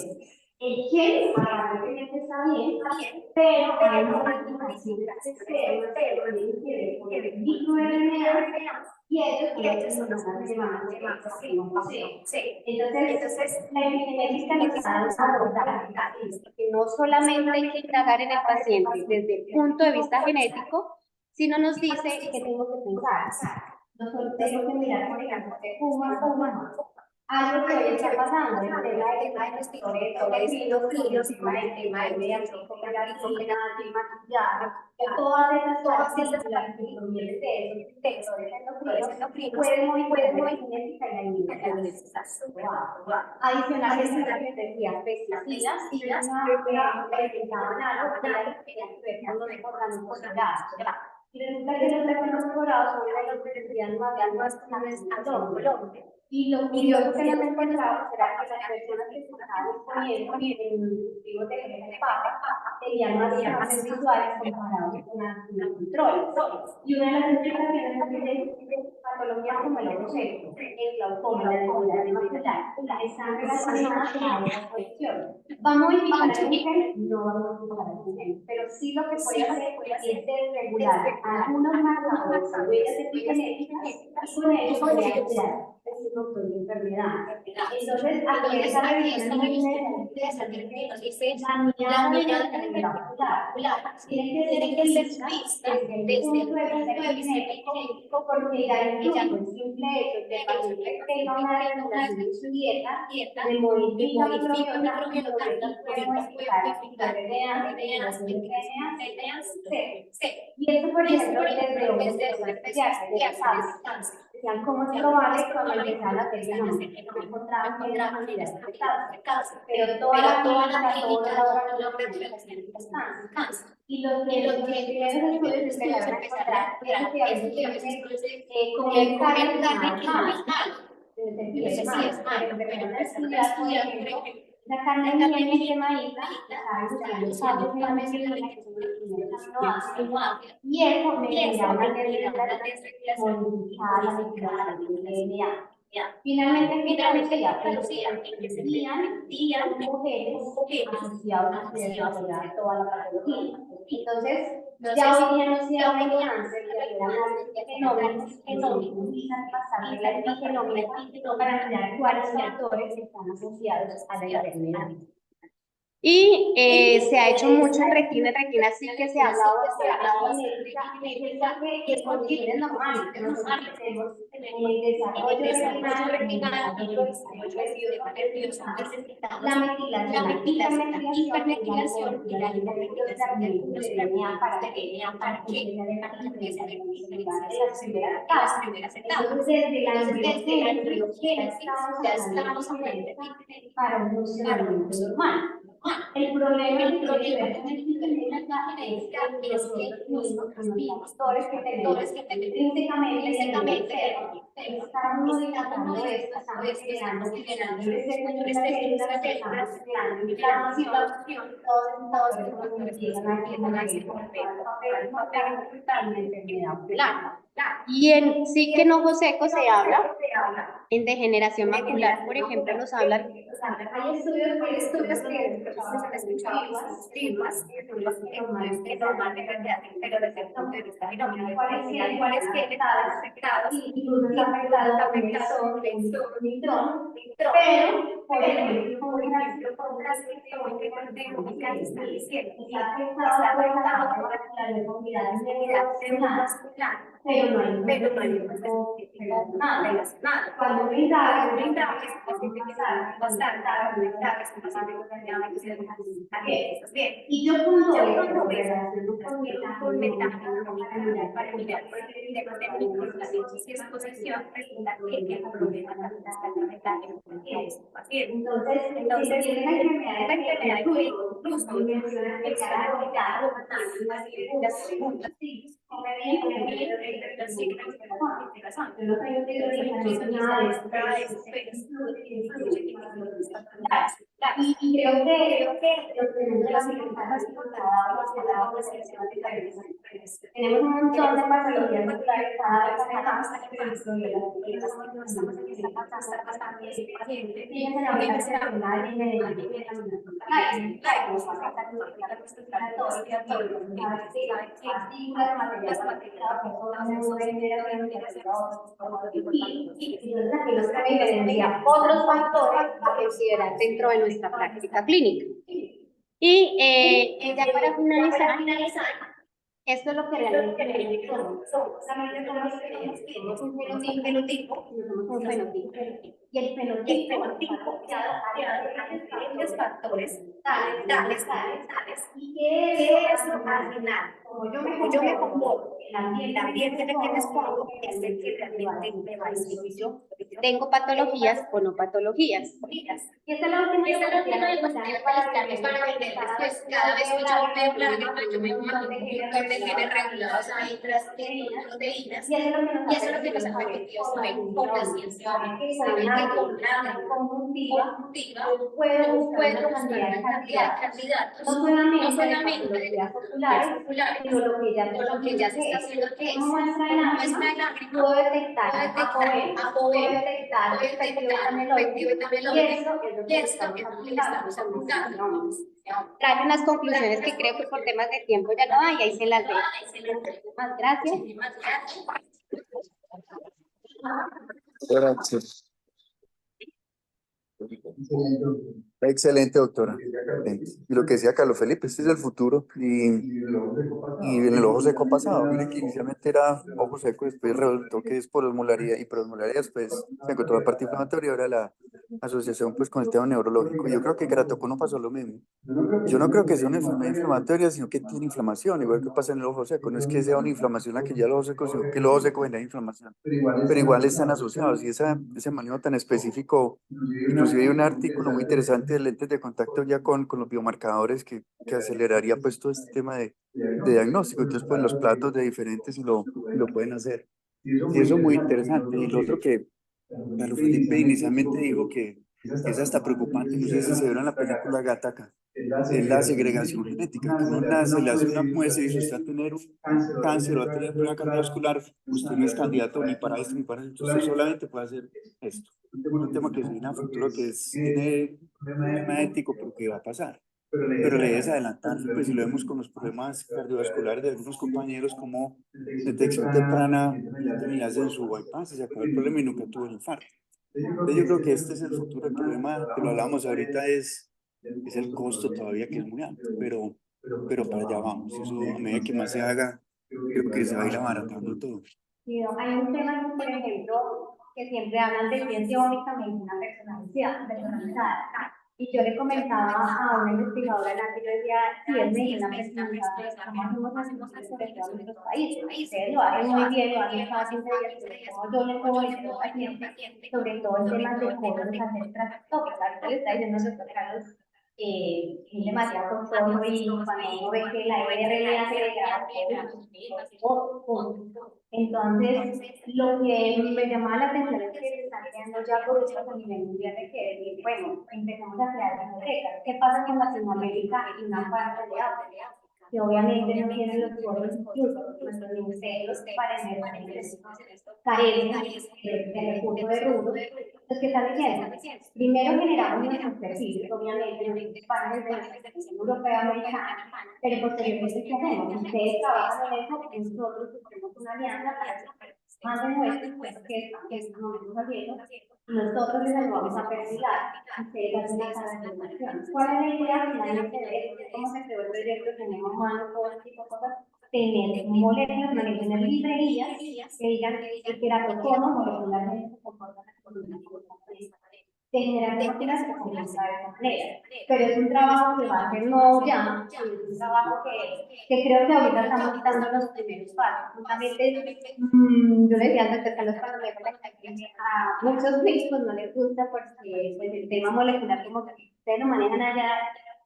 el gen aparentemente está bien, pero hay modificaciones externas que tienen que ver con el microRNA y ellos son los que llamamos entonces, la epigenética nos ha dado abordar que no solamente hay que indagar en el paciente desde el punto de vista genético, sino nos dice que tenemos que pensar. Nosotros tenemos que mirar, por ejemplo, que fuma. Algo que hoy está pasando, el tema de los pintores, el tema de mediación, maquillaje, todas esas partículas de esos endocrinos pueden muy genética y la inmunidad. Adicionalmente, la que decía pesticidas, y una presentaban algo que tenían que ver con los organismos sagrados. Y resulta que los organismos sagrados son los que tendrían más Colombia. Y lo curioso que nos encontramos era que las personas que se estaban poniendo en cultivos de papa tenían más imágenes visuales comparados con el control. Y una de las explicaciones de patologías como el obsequio, el glaucoma, la debilidad macular, están relacionadas a esa cuestión. ¿Va a modificar el gen? No va a modificar el gen, pero sí lo que puede hacer es desregular algunos marcadores o huellas epigenéticas y con ello puede alterar este control de enfermedad. Entonces, aquí está la revisión muy interesante que nos dice la mirada particular. Tiene que ser vista desde el punto de vista epigenético porque ya incluso el simple hecho de que el paciente tenga una regulación en su dieta le modifica la microbiota y los puede modificar RNAs, y esto, por ejemplo, desde una psiquiatra, decían cómo es probable que cuando empezaban a hacer genómica no encontraban esa cantidad de cáncer, pero toda la clínica, todos los laboratorios hacían cáncer. Y los primeros estudios empezaron a encontrar eso que a veces dice comer carne quemada mal. Entonces sí es malo, pero empezaron a estudiar, por ejemplo, la carne bien quemadita, estaba induciendo cambios en la melanina, que son los primeros aminoácidos, y eso me generaba una desregulación modificada la metilación del DNA. Finalmente, ¿qué conocía? Que se metían mujeres asociados a desarrollar toda la patología. Entonces, ya hoy día no se habla de cáncer, de análisis genómicos, utilizan pasar la epigenómica para mirar cuáles factores están asociados a la enfermedad. Y se ha hecho mucho en retina sí que se ha hablado de genética, que es condiciones normales que nosotros tenemos en el desarrollo retinal, en el desarrollo nervioso, necesitamos la hipermetilación y la hipermetilación de algunos DNA para que se identificar las primeras etapas. Entonces, desde la embriogénesis ya estamos hablando de para un funcionamiento normal. El problema que tiene que ver con la epigenética es que nosotros mismos, con los factores que tenemos intrínsecamente en el cerebro, estamos modificando esto, estamos generando mayores células que estamos generando inflamación, todos esos factores que empiezan a jugar el papel importante en la enfermedad ocular. Y en psique en ojo seco se habla, en degeneración macular, por ejemplo, nos hablan, hay estudios que personas han escuchado estigmas, que normalmente hacen, pero desde el punto de vista genómico, cuáles que están afectados, incluso está afectado un exón, un intrón, pero, por ejemplo, con las genómicas están diciendo que está afectado por la deformidad muscular, pero no hay un relacionado. Cuando uno indaga, es bastante y yo cuando lo relaciono con metáforas para mirar por el tema de microorganismos y exposición, resulta que el problema también está conectado con el paciente. Entonces, si tiene la enfermedad que incluso menciona que cada afectado las preguntas, sí, come bien, los signos de la investigación. Yo no tengo que decir nada de eso, pero y creo que los tenemos de las mexicanas tenemos un montón de patologías musculares cada vez más otros factores a considerar dentro de nuestra práctica clínica. Y ya para finalizar, esto es lo que realmente somos. Somos un fenotipo. Y el fenotipo está asociado a diferentes factores tales. ¿Y qué es eso al final? Como yo me comporto, el ambiente en el que me expongo es el que realmente me va a decir yo tengo patologías o no patologías. Y esta es la última diapositiva para ver pues cada vez que yo veo lágrimas, yo me imagino un montón de genes regulados ahí tras proteínas. Y eso es lo que nos ha permitido saber por la ciencia saber que con una conjuntiva yo puedo buscar una cantidad de candidatos, no solamente de patologías oculares, sino lo que ya se está haciendo que es una muestra de lágrima, puedo detectar ApoB, puedo detectar perspectiva etameloide, y eso es lo que estamos apuntando. Traen unas conclusiones que creo que por temas de tiempo ya no hay, ahí se las dejo. Muchísimas gracias. Gracias. Excelente, doctora. Excelente. Y lo que decía Carlos Felipe, este es el futuro. Y en el ojo seco ha pasado. Mire que inicialmente era ojo seco, después resultó que es por osmolaridad y por osmolaridad después se encontró la parte inflamatoria, ahora la asociación pues con el tema neurológico. Y yo creo que keratocono pasó lo mismo. Yo no creo que sea una enfermedad inflamatoria, sino que tiene inflamación, igual que pasa en el ojo seco. No es que sea una inflamación la que ya el ojo seco, sino que el ojo seco genera inflamación. Pero igual están asociados y ese manejo tan específico, inclusive hay un artículo muy interesante de lentes de contacto ya con los biomarcadores que aceleraría pues todo este tema de diagnóstico. Entonces pues los platos de diferentes y lo pueden hacer. Y eso es muy interesante. Y lo otro que Carlos Felipe inicialmente dijo que es hasta preocupante, no sé si se vieron la película Gattaca, es la segregación genética, que uno nace, le hace una muestra y dice, usted va a tener un cáncer o va a tener problema cardiovascular, usted no es candidato ni para esto ni para esto, usted solamente puede hacer esto. Es un tema que se viene a futuro que tiene un tema ético, pero que va a pasar. Pero la idea es adelantarse, pues si lo vemos con los problemas cardiovasculares de algunos compañeros como detección temprana, le hacen su bypass, se acabó el problema y nunca tuvo el infarto. Entonces yo creo que este es el futuro. El problema que lo hablamos ahorita es el costo todavía que es muy alto, pero para allá vamos. Y eso a medida que más se haga, creo que se va a ir abaratando todo. Sí, hay un tema, por ejemplo, que siempre hablan de ciencia única, medicina personalizada. Y yo le comentaba a una investigadora en la que yo decía, sí, es medicina personalizada, pero ¿cómo hacemos aquí, sobre todo en nuestros países? Ustedes lo hacen muy bien, lo hacen cada 15 días, pero como yo le puedo decir al paciente, sobre todo en temas de códigos hacer trastornos. Ahorita le está diciendo al doctor Carlos, es demasiado costoso y cuando uno ve que la RNA se degrada, entonces, lo que me llamaba la atención es que se están creando ya grupos a nivel mundial de que, bueno, empezamos a crear bibliotecas. ¿Qué pasa con Latinoamérica y una parte de África? Que obviamente no tienen los fondos, incluso nuestros ministerios para invertir en esto, carecen de recursos de rubro. Entonces, ¿qué están diciendo? Primero generamos nuestros perfiles, obviamente, nuestros paneles de la Unión Europea Americana, pero posteriormente, ¿qué hacemos? Ustedes trabajan en eso, nosotros tenemos una alianza para que manden muestras, que es lo que estamos haciendo, y nosotros les ayudamos a perfilar, ustedes hacen la caracterización. ¿Cuál es la idea finalmente de esto? ¿Cómo se creó el proyecto? Tenemos manos, todo este tipo de cosas, tener moléculas, tener librerías que digan el queratocono molecularmente se comporta de generar máquinas que comienza de esa manera. Pero es un trabajo que va a ser no ya, es un trabajo que creo que ahorita estamos dando los primeros pasos. Justamente, yo le decía antes que los cuando me a muchos médicos no les gusta porque pues, el tema molecular como que ustedes lo manejan allá,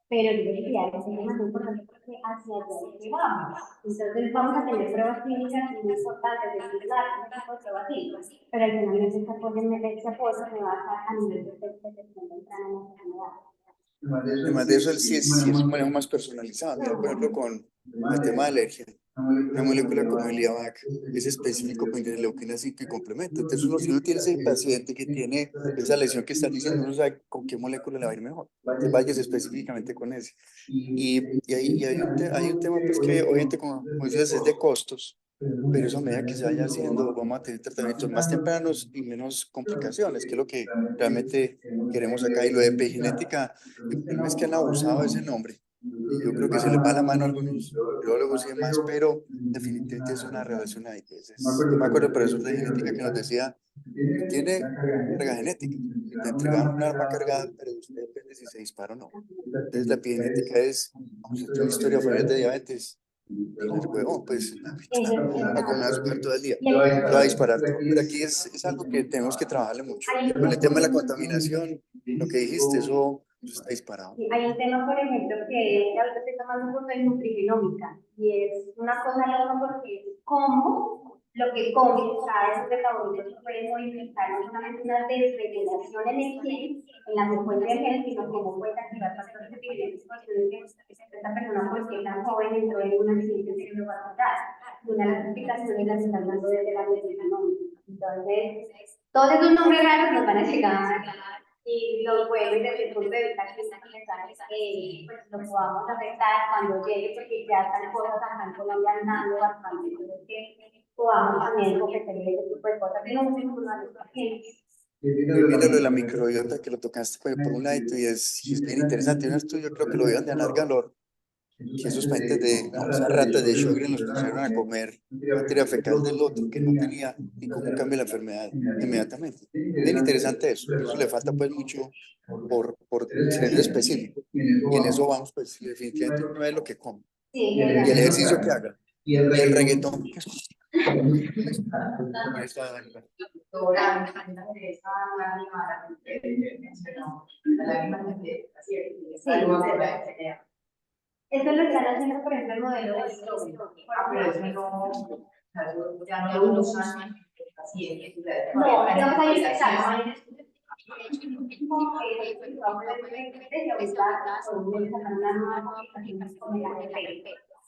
pero yo decía, es un tema muy importante porque hacia allá vamos. Entonces vamos a tener pruebas clínicas muy importantes de similar, ese tipo de pruebas clínicas, pero al final ese apoyo se va a dar a nivel de detección temprana en la enfermedad. Además de eso, sí es un manejo más personalizado. Mira, por ejemplo, con el tema de alergia. Una molécula como el IABAC es específico con interleuquina 5 y complemento. Entonces, si uno tiene ese paciente que tiene esa lesión que están diciendo, uno sabe con qué molécula le va a ir mejor. Entonces, vayas específicamente con ese. Hay un tema, pues, que obviamente, como dices, es de costos, pero eso a medida que se vaya haciendo, vamos a tener tratamientos más tempranos y menos complicaciones, que es lo que realmente queremos acá. Y lo de epigenética, el problema es que han abusado de ese nombre. Y yo creo que se les va la mano a algunos biólogos y demás, pero definitivamente es una relación ahí. Pues yo me acuerdo del profesor de genética que nos decía, usted tiene carga genética, y te entregan un arma cargada, pero usted depende si se dispara o no. Entonces la epigenética es, como si tiene una historia familiar de diabetes, dile al huevón, pues, va a comer azúcar todo el día, te va a disparar todo. Pero aquí es algo que tenemos que trabajarle mucho. Con el tema de la contaminación, lo que dijiste, eso está disparado. Hay un tema, por ejemplo, que ahorita estoy tomando un curso de nutrigenómica y es una cosa loca porque es cómo lo que comes, cada vez metabolitos puede modificar no solamente una desregulación en el gen, en la secuencia del gen, sino cómo puede activar factores de diferentes cuestiones que esta persona, por ser tan joven, entró en un accidente cerebrovascular. Y una de las explicaciones las están dando desde la nutrigenómica. Entonces, todos esos nombres raros nos van a llegar y los pueden desde el punto de vista clínico pues lo podamos afectar cuando llegue, porque ya están cosas acá en Colombia andando bastante, entonces que podamos también ofrecerle ese tipo de cosas que no se a los pacientes. Mira lo de la microbiota que lo tocaste por un ladito y es bien interesante. Un estudio creo que lo vieron de Anat Galor, que esos pacientes no, esas ratas de Sjögren los pusieron a comer materia fecal del otro que no tenía y cómo cambia la enfermedad inmediatamente. Bien interesante eso. Eso le falta pues mucho por ser específico. Y en eso vamos, pues definitivamente uno ve lo que come Sí, y el ejercicio que haga y el reggaetón que escuche. Con esta vaina. Doctora, esa lágrima que mencionó, la lágrima de es algo de la enfermedad. Esto lo están haciendo, por ejemplo, el modelo de Pero eso no, ya no lo usan en pacientes. No, digamos, hay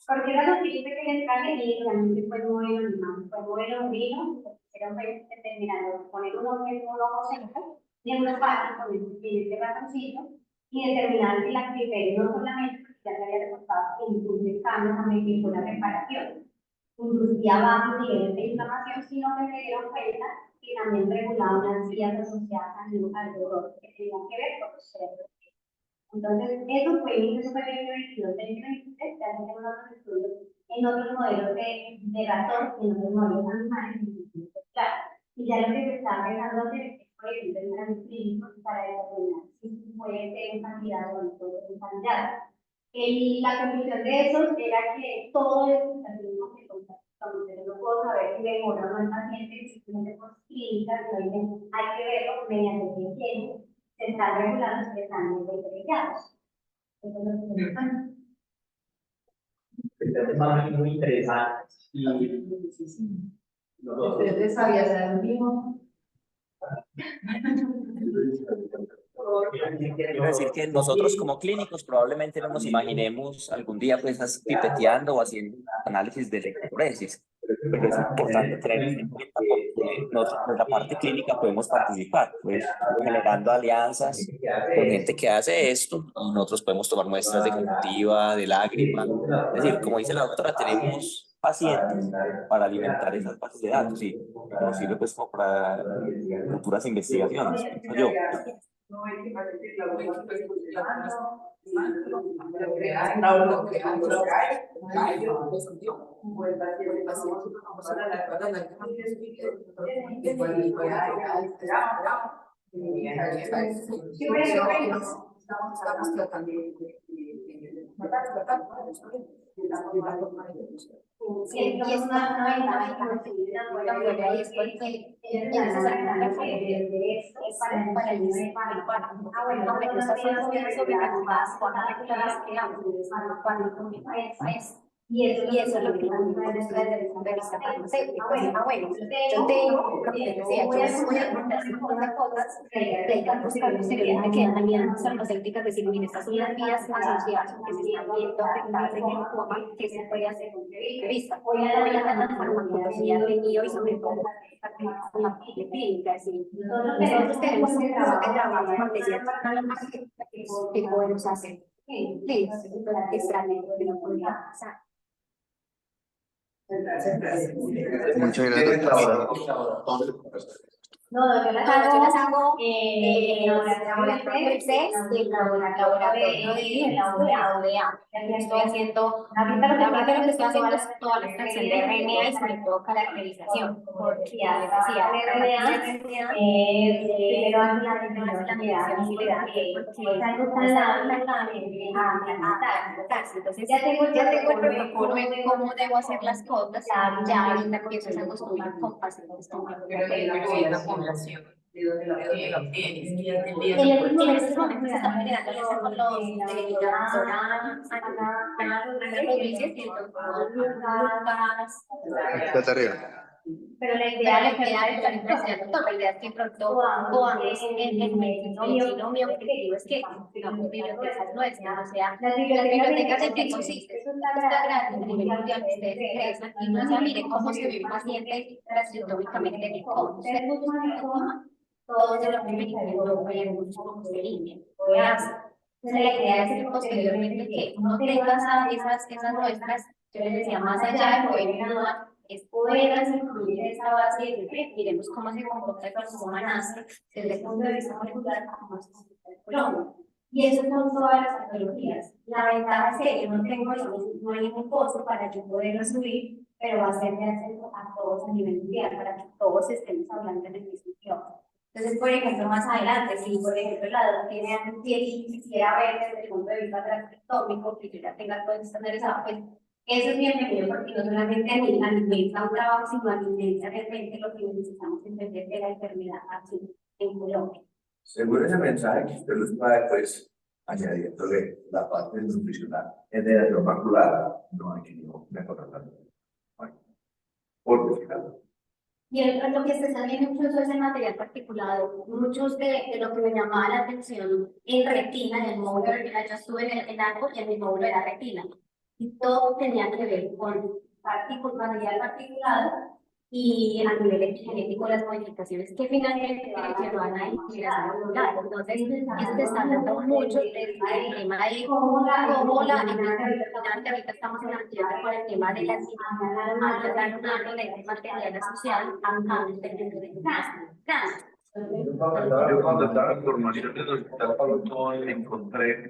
porque era lo típico que les traje y realmente fue muy animado, fue muy longino, era un país determinado, poner un ojo seco y en una parte con este ratoncito y determinar que la actividad no solamente porque ya se había reportado que induce cambios también que la reparación, inducía bajos niveles de inflamación, sino que se dieron cuenta que también regulaba unas vías asociadas al dolor que tenían que ver con los cerebros. Entonces, eso fue inicio superior 2022-2023, ya hacen unos estudios en otros modelos de ratón y en otros modelos animales. Claro, y ya lo que se está empezando a hacer es, por ejemplo, en ensayos clínicos para determinar si puede ser en cantidad o no puede ser en cantidad. La conclusión de eso era que todo es mismo que yo no puedo saber si mejora o no el paciente, simplemente por clínicas, hay que verlo mediante qué tiene. Se están regulando los exámenes diferenciados. Eso es lo que se llama. Temas muy interesantes y ¿Ustedes sabían lo mismo? Quiero decir que nosotros como clínicos probablemente no nos imaginemos algún día pues pipeteando o haciendo análisis de electroforesis, pero es importante tener en cuenta porque nosotros en la parte clínica podemos participar, pues generando alianzas con gente que hace esto y nosotros podemos tomar muestras de conjuntiva, de lágrima, es decir, como dice la doctora, tenemos pacientes para alimentar esas bases de datos y nos sirve pues como para futuras investigaciones, pienso yo. No hay que parecer la buena estamos tratando Sí, y es una ventaja que nos tiene la abuela y es porque ellos ya se saben que esto es para el niño de bueno, estas son las vías sobrecargadas cuando comienza eso. Y eso es lo que nos trae desde el punto de vista farmacéutico. Bueno, yo tengo, lo que decía, yo voy a preguntar cosas posteriormente que también las farmacéuticas decir, mire, estas son las vías asociadas que se están viendo afectadas en el coma, que se puede hacer un entrevista. Voy a la farmacología de mío y sobre todo la clínica, es decir, nosotros tenemos que trabajar con materias que podemos hacer. Extraño que no podía pasar. Muchas gracias. No, yo las hago en el laboratorio del CES y el laboratorio de la ODA. Estoy haciendo, ahorita lo que estoy haciendo es toda la extracción de RNA y sobre todo caracterización, porque ya les decía, RNA primero hace la sensibilidad, porque es algo tan largo entonces ya tengo el protocolo de cómo debo hacer las cosas, ya ahorita empiezo a acostumbrar con pacientes con población, de donde la obtienes, en estos momentos se están generando con los de la doctora Ana Rodríguez y el doctor Lucas. Esta tarea. Pero la idea es estar impresionando, la idea es que pronto podamos el medicino, mi objetivo es que digamos bibliotecas nuestras, o sea, las bibliotecas en qué consiste, eso está gratis a nivel mundial, ustedes ingresan y no se miren cómo se ve un paciente transcriptómicamente en el coma, ustedes buscan el coma, todo de lo que me Europa y en muchos como se línea, o Asia. Entonces la idea es que posteriormente que uno tenga esas muestras, yo les decía, más allá de poder graduar, es poder incluir esa base de miremos cómo se comporta el proceso nace desde el punto de vista molecular, cómo se comporta el Colombia. Y eso son todas las tecnologías. La ventaja es que yo no tengo, no hay ningún costo para yo poderlo subir, pero va a ser de acceso a todos a nivel mundial, para que todos estemos hablando en el mismo idioma. Entonces, por ejemplo, más adelante, si por ejemplo la doctora quisiera ver desde el punto de vista transcriptómico, que yo ya tenga todo estandarizado, pues eso es bienvenido porque no solamente alimenta un trabajo, sino alimenta realmente lo que necesitamos entender de la enfermedad aquí en Colombia. Según ese mensaje que usted lo está después añadiéndole la parte nutricional en el área macular, no hay que mejorar tanto. Por decirlo. Y lo que se está viendo incluso es el material particulado. Muchos de lo que me llamaba la atención en retina, en el módulo, yo estuve en algo y en mi módulo era retina. Y todo tenía que ver con material particulado y a nivel epigenético las modificaciones que finalmente llevan a la integración celular. Entonces, esto está hablando mucho del tema de cómo la ahorita estamos en la actividad con el tema de la de material asociado a un término de cáncer. Yo cuando estaba en formación del hospital Pablo encontré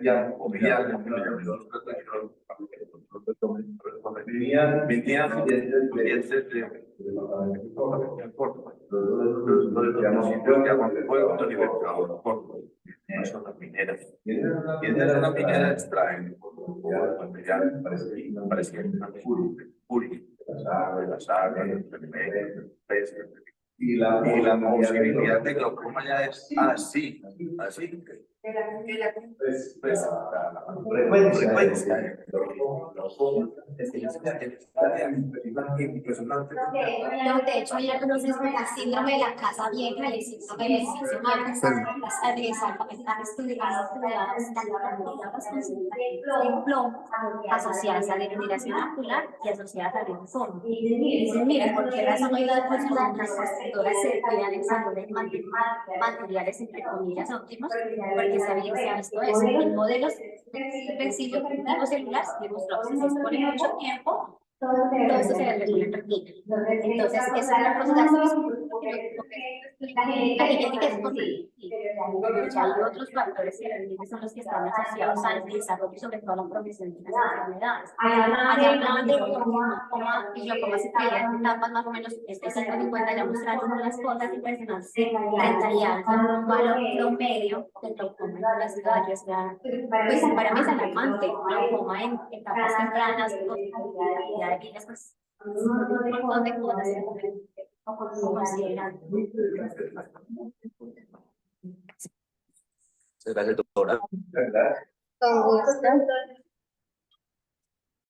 venían clientes de son las mineras. Tienen una minera extraen parecía las aguas, los alimentos, peces. Y la posibilidad de glaucoma ya es así. Pues la frecuencia. No, de hecho, ya conoces el síndrome de la casa vieja y el síndrome del edificio nuevo. Están estudiadas las concentraciones de plomo asociadas a la degeneración macular y asociadas al linfoma. Y dicen, mira, ¿por qué razón hoy las receptoras se cuidan en salud de materiales entre comillas óptimos? Porque se ha visto eso en modelos de sitio cultivo celular, se demostró que si se expone mucho tiempo, todo esto se regula en retina. Entonces, es una cosa la genética es importante, ya hay otros factores que realmente son los que están asociados al desarrollo y sobre todo a la progresión de las enfermedades. Allá hablaban de cómo se traía en etapas más o menos, 150 ya mostraron unas cosas impresionantes, 30 y algo, un valor promedio de glaucoma en la ciudad, o sea, pues para mí es alarmante, glaucoma en etapas tempranas, ya de aquellas pues, un montón de cosas considerar. Gracias, doctora. Con gusto.